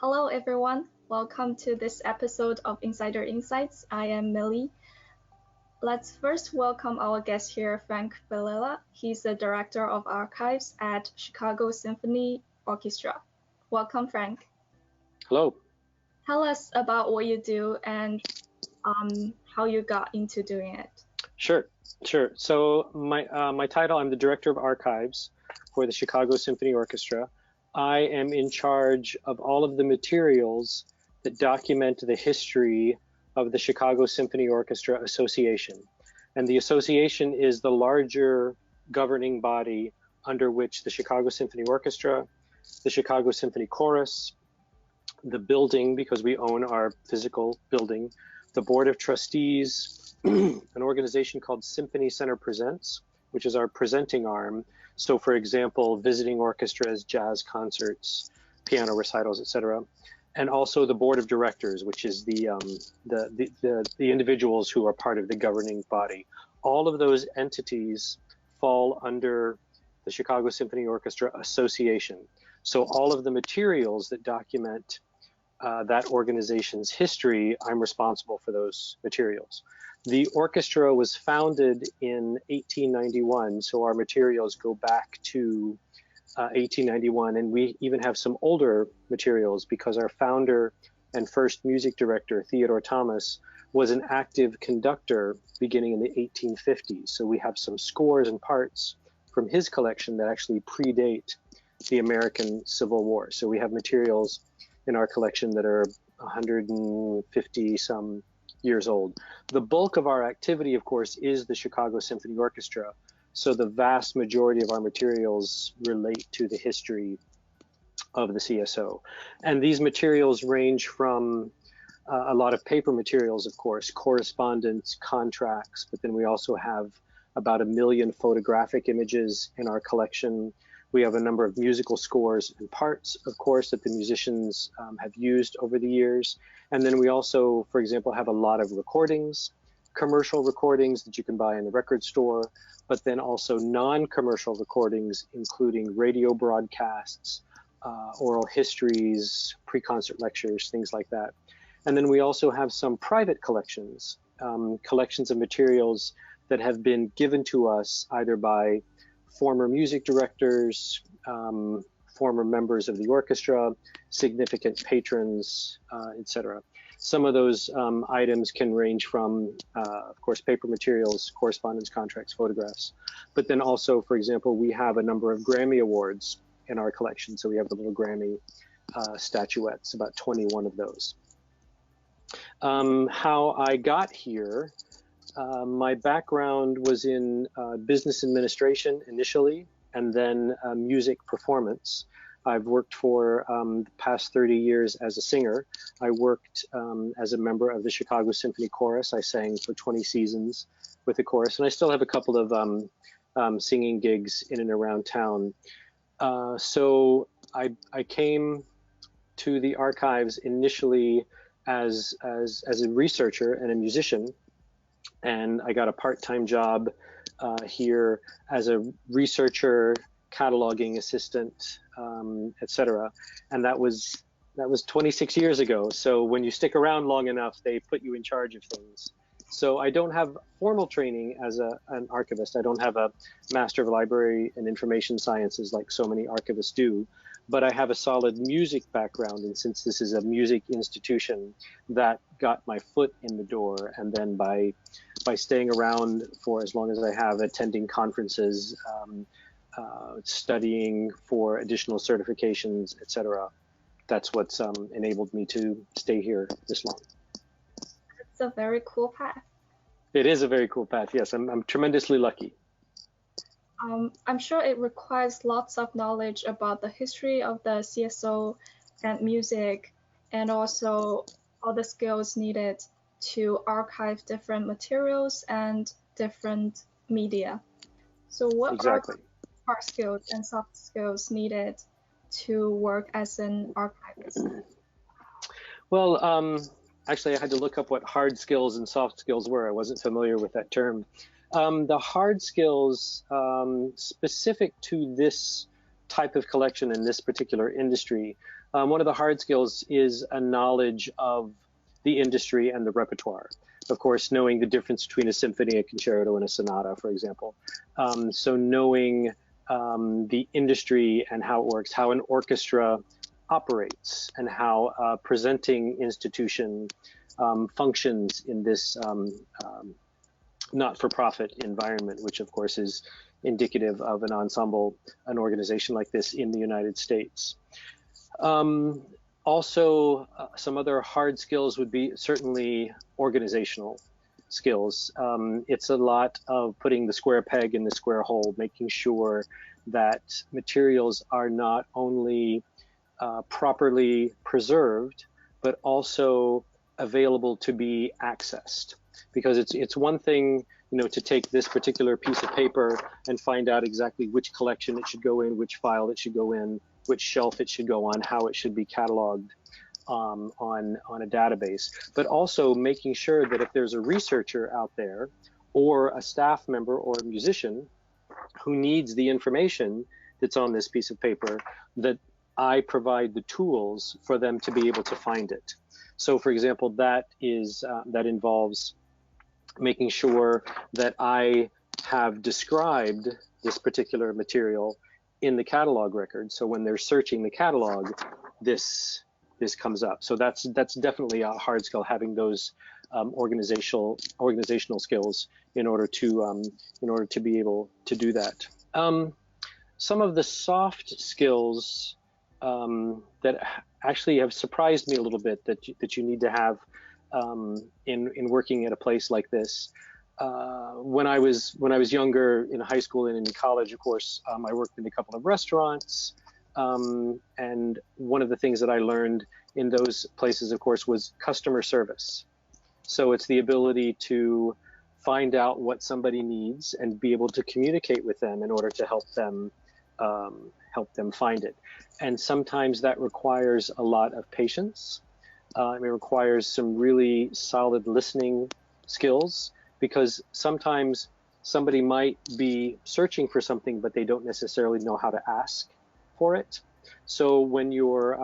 Hello, everyone. Welcome to this episode of Insider Insights. I am Millie. Let's first welcome our guest here, Frank Villella. He's the Director of Archives at Chicago Symphony Orchestra. Welcome, Frank. Hello. Tell us about what you do and how you got into doing it. Sure. So my title, I'm the Director of Archives for the Chicago Symphony Orchestra. I am in charge of all of the materials that document the history of the Chicago Symphony Orchestra Association. And the association is the larger governing body under which the Chicago Symphony Orchestra, the Chicago Symphony Chorus, the building, because we own our physical building, the Board of Trustees, an organization called Symphony Center Presents, which is our presenting arm. So, for example, visiting orchestras, jazz concerts, piano recitals, etc., and also the Board of Directors, which is the individuals who are part of the governing body. All of those entities fall under the Chicago Symphony Orchestra Association. So all of the materials that document that organization's history, I'm responsible for those materials. The orchestra was founded in 1891, so our materials go back to 1891, and we even have some older materials because our founder and first music director, Theodore Thomas, was an active conductor beginning in the 1850s. So we have some scores and parts from his collection that actually predate the American Civil War. So we have materials in our collection that are 150 some years old. The bulk of our activity, of course, is the Chicago Symphony Orchestra. So the vast majority of our materials relate to the history of the CSO. And these materials range from a lot of paper materials, of course, correspondence, contracts, but then we also have about 1 million photographic images in our collection. We have a number of musical scores and parts, of course, that the musicians have used over the years. And then we also, for example, have a lot of recordings, commercial recordings that you can buy in the record store, but then also non-commercial recordings, including radio broadcasts, oral histories, pre-concert lectures, things like that. And then we also have some private collections, collections of materials that have been given to us either by former music directors, former members of the orchestra, significant patrons, etc. Some of those items can range from, of course, paper materials, correspondence, contracts, photographs, but then also, for example, we have a number of Grammy Awards in our collection. So we have the little Grammy statuettes, about 21 of those. How I got here, my background was in business administration initially, and then music performance. I've worked for the past 30 years as a singer. I worked as a member of the Chicago Symphony Chorus. I sang for 20 seasons with the chorus, and I still have a couple of singing gigs in and around town. So I came to the archives initially as a researcher and a musician, and I got a part-time job here as a researcher, cataloging assistant, etc. And that was 26 years ago. So when you stick around long enough, they put you in charge of things. So I don't have formal training as an archivist. I don't have a Master of Library and Information Sciences like so many archivists do, but I have a solid music background. And since this is a music institution, that got my foot in the door. And then by staying around for as long as I have, attending conferences, studying for additional certifications, etc., that's what's enabled me to stay here this long. It's a very cool path. It is a very cool path. Yes, I'm tremendously lucky. I'm sure it requires lots of knowledge about the history of the CSO and music, and also all the skills needed to archive different materials and different media. So what exactly are hard skills and soft skills needed to work as an archivist? Well, actually, I had to look up what hard skills and soft skills were. I wasn't familiar with that term. The hard skills specific to this type of collection in this particular industry one of the hard skills is a knowledge of the industry and the repertoire. Of course, knowing the difference between a symphony, a concerto, and a sonata, for example. So knowing the industry and how it works, how an orchestra operates, and how a presenting institution functions in this not-for-profit environment, which of course is indicative of an ensemble, an organization like this in the United States. Also, some other hard skills would be certainly organizational skills. It's a lot of putting the square peg in the square hole, making sure that materials are not only properly preserved, but also available to be accessed. Because it's one thing, to take this particular piece of paper and find out exactly which collection it should go in, which file it should go in, which shelf it should go on, how it should be cataloged on a database, but also making sure that if there's a researcher out there or a staff member or a musician who needs the information that's on this piece of paper, that I provide the tools for them to be able to find it. So for example, that involves making sure that I have described this particular material in the catalog record. So when they're searching the catalog, this comes up. So that's definitely a hard skill, having those organizational skills in order to be able to do that. Some of the soft skills that actually have surprised me a little bit that you need to have in working at a place like this. When I was younger, in high school and in college, of course, I worked in a couple of restaurants, and one of the things that I learned in those places, of course, was customer service. So it's the ability to find out what somebody needs and be able to communicate with them in order to help them find it. And sometimes that requires a lot of patience. It requires some really solid listening skills, because sometimes somebody might be searching for something, but they don't necessarily know how to ask for it. So when you're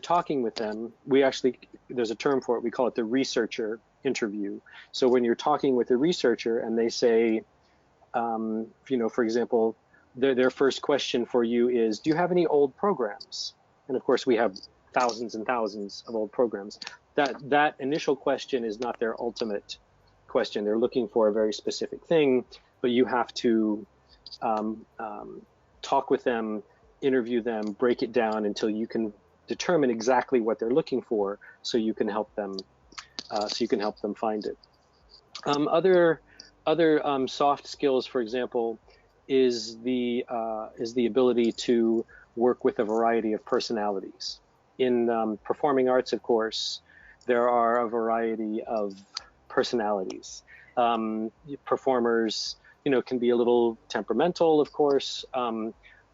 talking with them, there's a term for it. We call it the researcher interview. So when you're talking with a researcher and they say, for example, their first question for you is, do you have any old programs? And of course, we have thousands and thousands of old programs. That initial question is not their ultimate question. They're looking for a very specific thing, but you have to talk with them, interview them, break it down until you can determine exactly what they're looking for, so you can help them find it. Other soft skills, for example, is the ability to work with a variety of personalities. In performing arts, of course, there are a variety of personalities. Performers, can be a little temperamental, of course.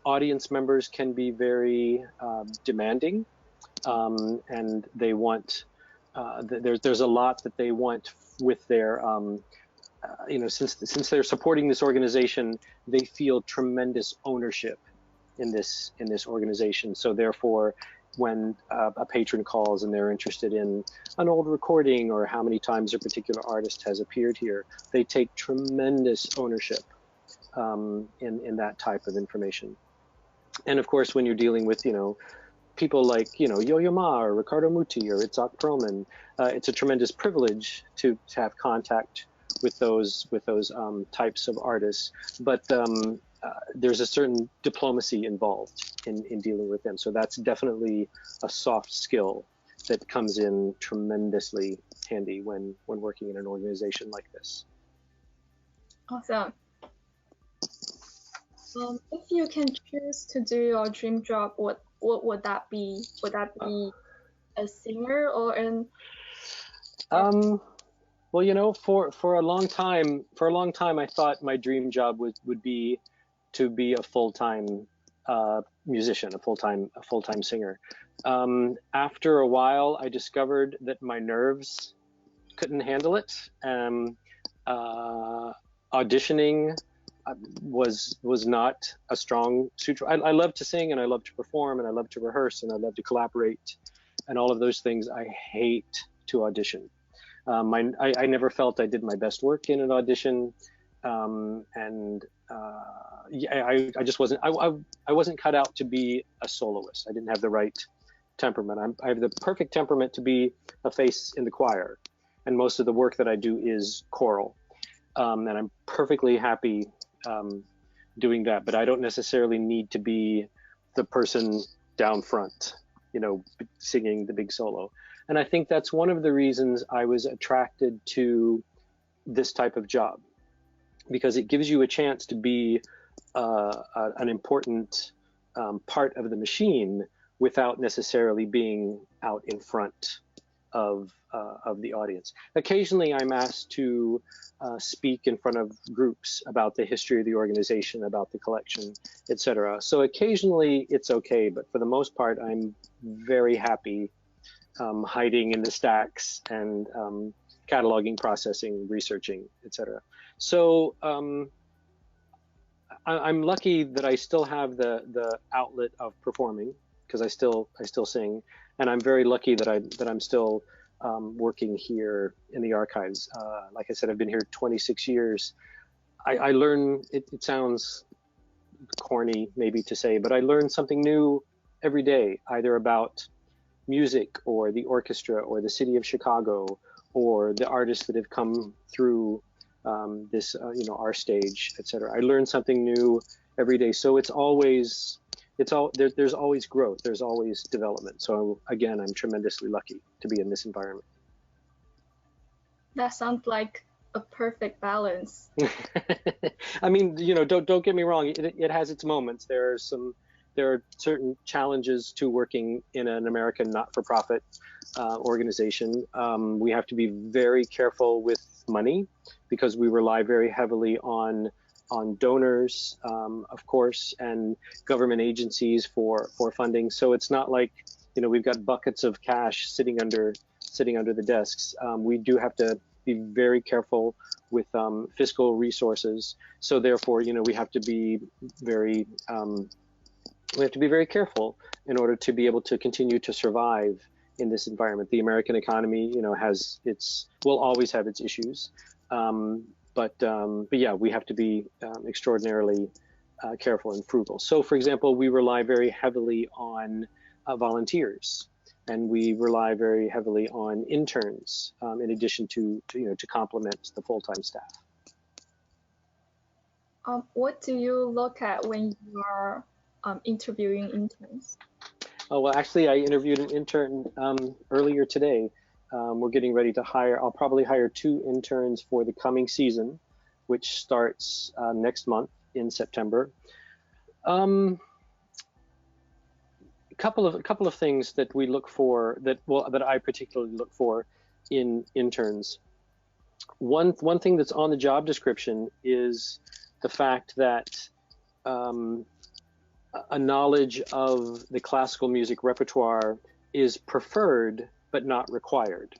Audience members can be very demanding, and they want, there's a lot that they want with their, since they're supporting this organization, they feel tremendous ownership in this organization. So therefore, when a patron calls and they're interested in an old recording or how many times a particular artist has appeared here, they take tremendous ownership in that type of information. And of course, when you're dealing with, people like, Yo-Yo Ma or Ricardo Muti or Itzhak Perlman, it's a tremendous privilege to have contact with those types of artists. But there's a certain diplomacy involved in dealing with them. So that's definitely a soft skill that comes in tremendously handy when working in an organization like this. Awesome. If you can choose to do your dream job, what would that be? Would that be a singer or an? Well, for a long time, I thought my dream job would be to be a full-time musician, a full-time singer. After a while, I discovered that my nerves couldn't handle it. Auditioning was not a strong suit. I love to sing and I love to perform and I love to rehearse and I love to collaborate and all of those things. I hate to audition. I never felt I did my best work in an audition, and yeah, I just wasn't. I wasn't cut out to be a soloist. I didn't have the right temperament. I have the perfect temperament to be a face in the choir, and most of the work that I do is choral, and I'm perfectly happy doing that. But I don't necessarily need to be the person down front, singing the big solo. And I think that's one of the reasons I was attracted to this type of job, because it gives you a chance to be an important part of the machine without necessarily being out in front of the audience. Occasionally, I'm asked to speak in front of groups about the history of the organization, about the collection, etc. So occasionally it's okay, but for the most part, I'm very happy hiding in the stacks and cataloging, processing, researching, etc. So I'm lucky that I still have the outlet of performing, because I still sing, and I'm very lucky that I'm still working here in the archives. Like I said, I've been here 26 years. I learn. It sounds corny maybe to say, but I learn something new every day, either about music or the orchestra or the city of Chicago or the artists that have come through this, our stage, etc. I learn something new every day. So there's always growth. There's always development. So again, I'm tremendously lucky to be in this environment. That sounds like a perfect balance. I mean, don't get me wrong. It has its moments. There are certain challenges to working in an American not-for-profit organization. We have to be very careful with money, because we rely very heavily on donors, of course, and government agencies for funding. So it's not like we've got buckets of cash sitting under the desks. We do have to be very careful with fiscal resources. So therefore, we have to be very careful in order to be able to continue to survive in this environment. The American economy, will always have its issues, but yeah, we have to be extraordinarily careful and frugal. So, for example, we rely very heavily on volunteers, and we rely very heavily on interns, in addition to complement the full-time staff. What do you look at when you are interviewing interns? Oh, well, actually, I interviewed an intern earlier today. We're getting ready to hire. I'll probably hire 2 interns for the coming season, which starts next month in September. A couple of things that we look for, that I particularly look for in interns. One thing that's on the job description is the fact that a knowledge of the classical music repertoire is preferred but not required,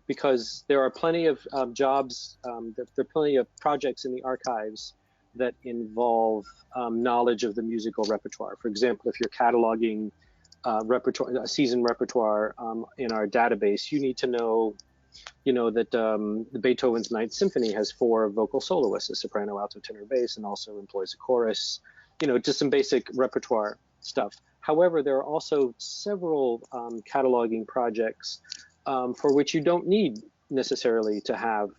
because there are plenty of jobs, there are plenty of projects in the archives that involve knowledge of the musical repertoire. For example, if you're cataloging repertoire, a season repertoire in our database, you need to know, that the Beethoven's Ninth Symphony has 4 vocal soloists, a soprano, alto, tenor, bass, and also employs a chorus. Just some basic repertoire stuff. However, there are also several cataloging projects for which you don't need necessarily to have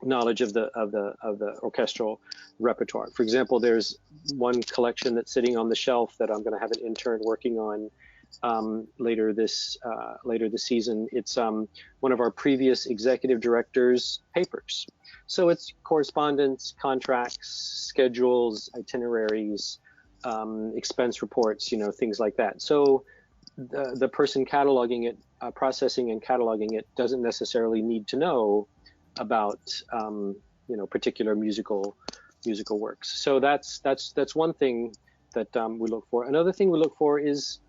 knowledge of the orchestral repertoire. For example, there's one collection that's sitting on the shelf that I'm going to have an intern working on later this season. It's one of our previous executive director's papers. So it's correspondence, contracts, schedules, itineraries, expense reports, things like that. So the person cataloging it, processing and cataloging it, doesn't necessarily need to know about particular musical works. So that's one thing that we look for. Another thing we look for is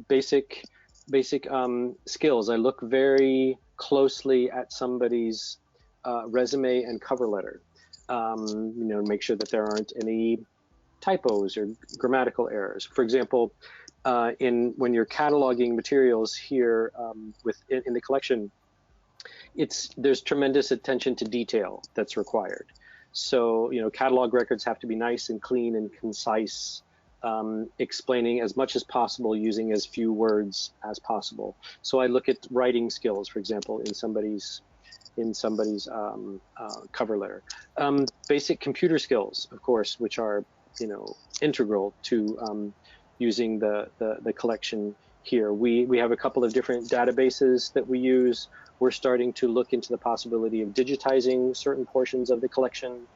basic skills. I look very closely at somebody's resume and cover letter. Make sure that there aren't any typos or grammatical errors. For example, when you're cataloging materials here in the collection, there's tremendous attention to detail that's required. So, catalog records have to be nice and clean and concise, explaining as much as possible using as few words as possible. So I look at writing skills, for example, in somebody's cover letter. Basic computer skills, of course, which are integral to using the collection here. We have a couple of different databases that we use. We're starting to look into the possibility of digitizing certain portions of the collection.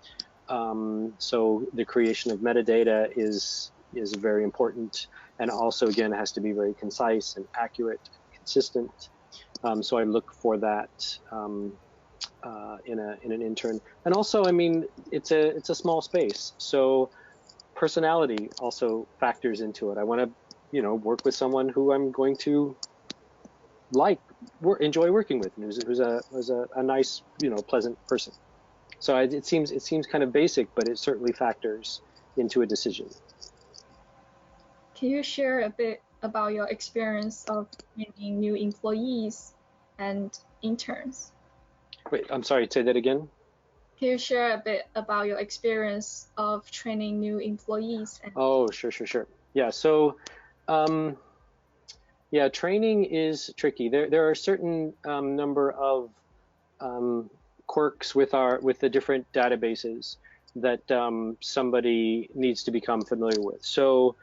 So the creation of metadata is very important, and also again has to be very concise and accurate, consistent. So I look for that in an intern. And also, I mean, it's a small space, so personality also factors into it. I want to, work with someone who I'm going to enjoy working with, and who's a nice, pleasant person. So it seems kind of basic, but it certainly factors into a decision. Can you share a bit about your experience of training new employees and interns? Wait, I'm sorry, say that again? Can you share a bit about your experience of training new employees? Oh, sure. Yeah, so training is tricky. There are a certain number of quirks with the different databases that somebody needs to become familiar with. So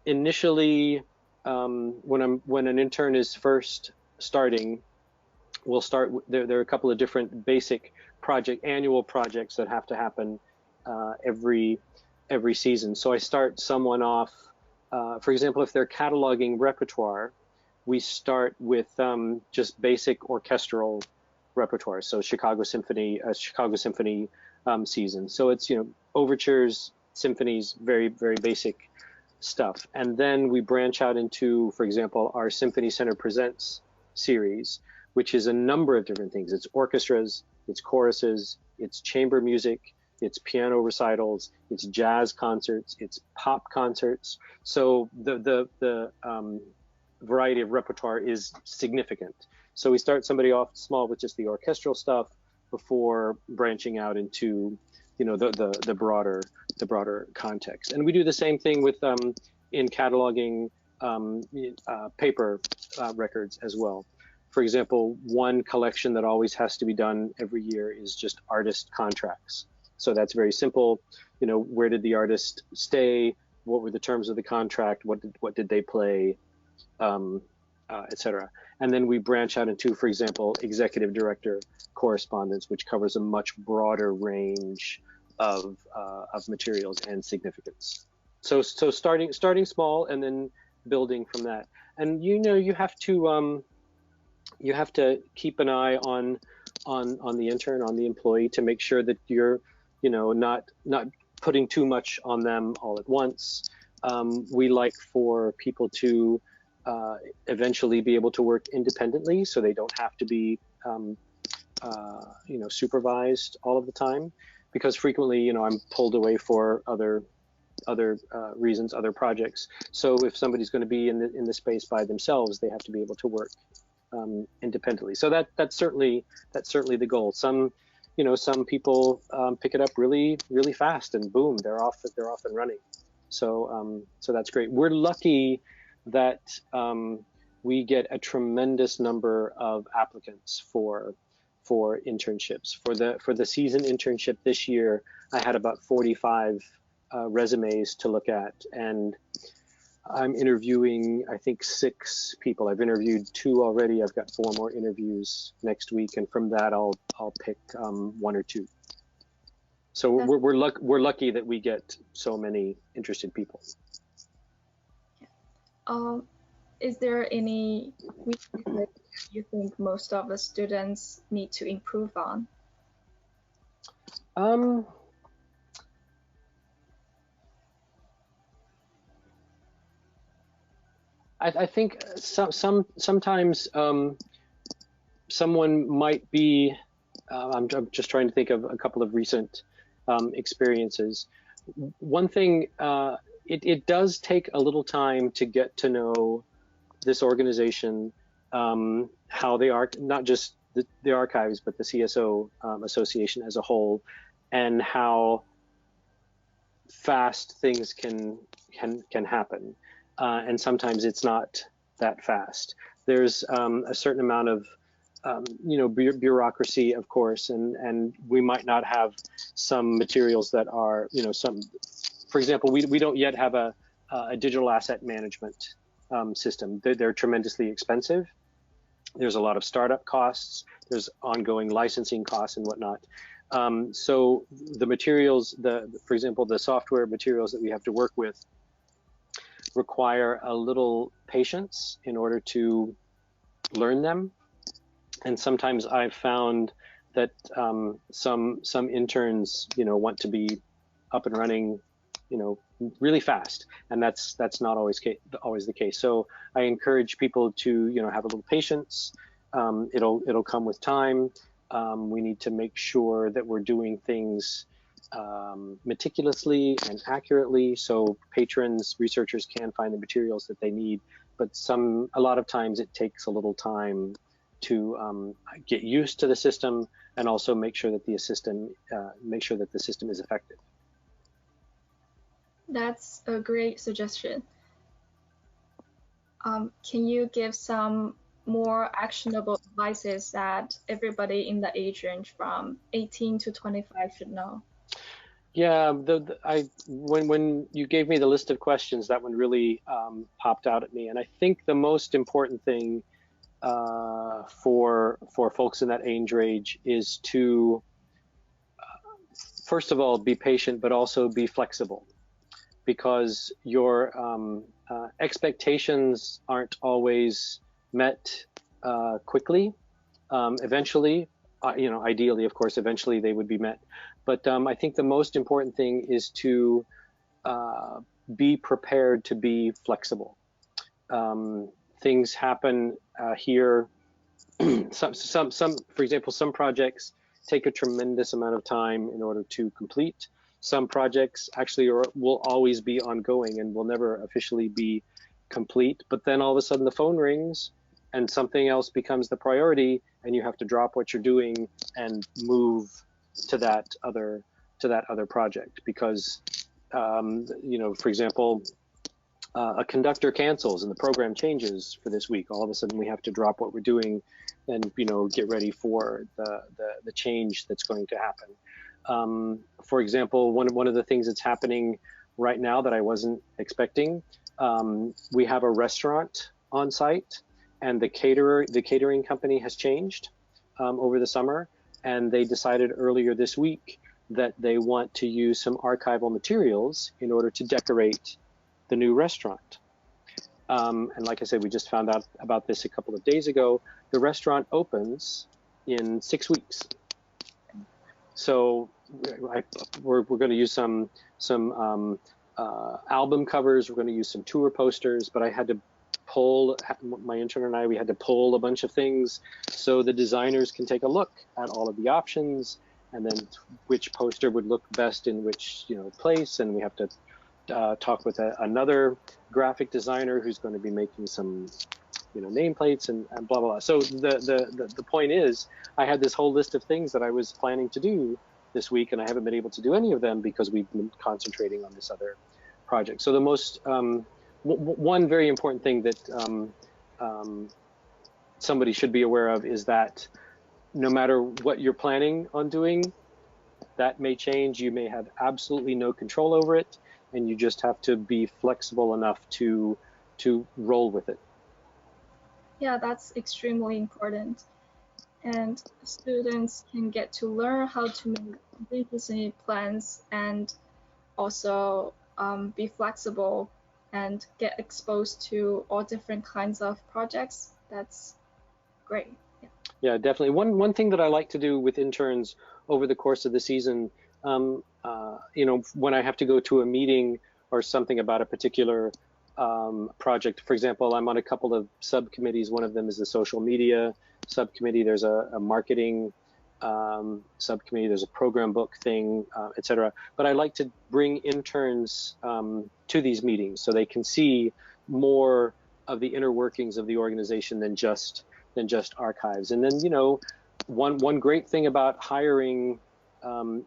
initially, when an intern is first starting, we'll start. There are a couple of different basic annual projects that have to happen every season. So I start someone off. For example, if they're cataloging repertoire, we start with just basic orchestral repertoire. So Chicago Symphony season. So it's overtures, symphonies, very very basic stuff. And then we branch out into, for example, our Symphony Center Presents series, which is a number of different things. It's orchestras, it's choruses, it's chamber music, it's piano recitals, it's jazz concerts, it's pop concerts. So the variety of repertoire is significant. So we start somebody off small with just the orchestral stuff before branching out into the broader context. And we do the same thing with in cataloging paper records as well. For example, one collection that always has to be done every year is just artist contracts. So that's very simple. Where did the artist stay? What were the terms of the contract? What did they play? Etc. And then we branch out into, for example, executive director correspondence, which covers a much broader range of materials and significance. So starting small and then building from that. And you have to keep an eye on the intern, on the employee, to make sure that you're not putting too much on them all at once. We like for people to eventually be able to work independently, so they don't have to be supervised all of the time, because frequently I'm pulled away for other reasons, other projects. So if somebody's going to be in the space by themselves, they have to be able to work independently. So that's certainly the goal. Some people pick it up really really fast, and boom, they're off and running. So that's great. We're lucky that we get a tremendous number of applicants for internships. For the season internship this year, I had about 45 resumes to look at, and I'm interviewing, I think, 6 people. I've interviewed 2 already. I've got 4 more interviews next week, and from that I'll pick 1 or 2. So we're lucky that we get so many interested people. Is there any weaknesses you think most of the students need to improve on? I think sometimes someone might be I'm just trying to think of a couple of recent experiences. One thing, it does take a little time to get to know this organization, how they are, not just the archives, but the CSO association as a whole, and how fast things can happen. And sometimes it's not that fast. There's a certain amount of bureaucracy, of course, and we might not have some materials that are, for example, we don't yet have a digital asset management system. They're tremendously expensive. There's a lot of startup costs. There's ongoing licensing costs and whatnot. So the materials, for example, the software materials that we have to work with require a little patience in order to learn them. And sometimes I've found that some interns, want to be up and running, really fast, and that's not always the case. So I encourage people to, have a little patience. It'll come with time. We need to make sure that we're doing things meticulously and accurately, so patrons, researchers can find the materials that they need. But a lot of times it takes a little time to get used to the system, and also make sure that the system is effective. That's a great suggestion. Can you give some more actionable advices that everybody in the age range from 18 to 25 should know? Yeah, when you gave me the list of questions, that one really popped out at me. And I think the most important thing for folks in that age range is to, first of all, be patient, but also be flexible, because your expectations aren't always met quickly. Eventually, ideally, of course, eventually they would be met. But I think the most important thing is to be prepared to be flexible. Things happen here. For example, some projects take a tremendous amount of time in order to complete. Some projects actually will always be ongoing and will never officially be complete. But then all of a sudden the phone rings and something else becomes the priority, and you have to drop what you're doing and move to that other project, because for example, a conductor cancels and the program changes for this week. All of a sudden we have to drop what we're doing and get ready for the change that's going to happen. For example, one of the things that's happening right now that I wasn't expecting, we have a restaurant on site, and the catering company has changed over the summer, and they decided earlier this week that they want to use some archival materials in order to decorate the new restaurant. And like I said, we just found out about this a couple of days ago. The restaurant opens in 6 weeks. So we're going to use some album covers. We're going to use some tour posters, but I had to my intern and I, we had to pull a bunch of things so the designers can take a look at all of the options, and then which poster would look best in which place. And we have to talk with another graphic designer who's going to be making some nameplates and blah, blah, blah. So the point is, I had this whole list of things that I was planning to do this week, and I haven't been able to do any of them because we've been concentrating on this other project. So the most one very important thing that somebody should be aware of is that no matter what you're planning on doing, that may change. You may have absolutely no control over it, and you just have to be flexible enough to roll with it. Yeah, that's extremely important. And students can get to learn how to make contingency plans, and also be flexible and get exposed to all different kinds of projects. That's great. Yeah, definitely. One thing that I like to do with interns over the course of the season, when I have to go to a meeting or something about a particular project. For example, I'm on a couple of subcommittees. One of them is the social media subcommittee. There's a marketing subcommittee. There's a program book thing, etc. But I like to bring interns to these meetings so they can see more of the inner workings of the organization than just archives. And then, you know, one great thing about hiring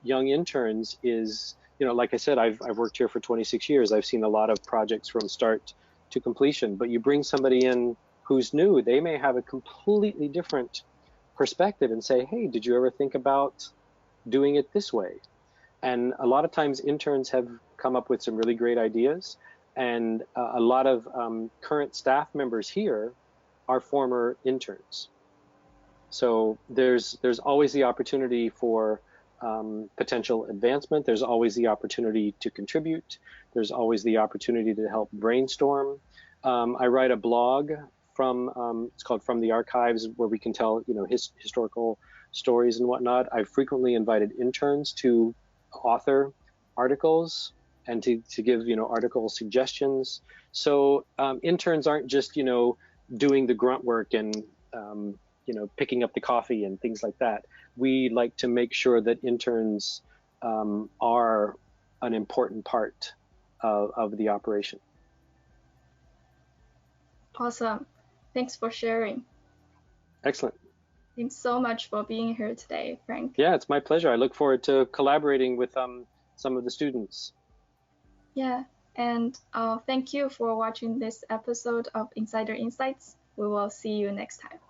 young interns is, you know, like I said, I've worked here for 26 years. I've seen a lot of projects from start to completion. But you bring somebody in who's new, they may have a completely different perspective and say, hey, did you ever think about doing it this way? And a lot of times interns have come up with some really great ideas. And a lot of current staff members here are former interns. So there's always the opportunity for potential advancement. There's always the opportunity to contribute. There's always the opportunity to help brainstorm. I write a blog from it's called From the Archives, where we can tell, you know, historical stories and whatnot. I've frequently invited interns to author articles and to give, you know, article suggestions. So interns aren't just, you know, doing the grunt work and you know, picking up the coffee and things like that. We like to make sure that interns are an important part of the operation. Awesome. Thanks for sharing. Excellent. Thanks so much for being here today, Frank. Yeah, it's my pleasure. I look forward to collaborating with some of the students. Yeah, and thank you for watching this episode of Insider Insights. We will see you next time.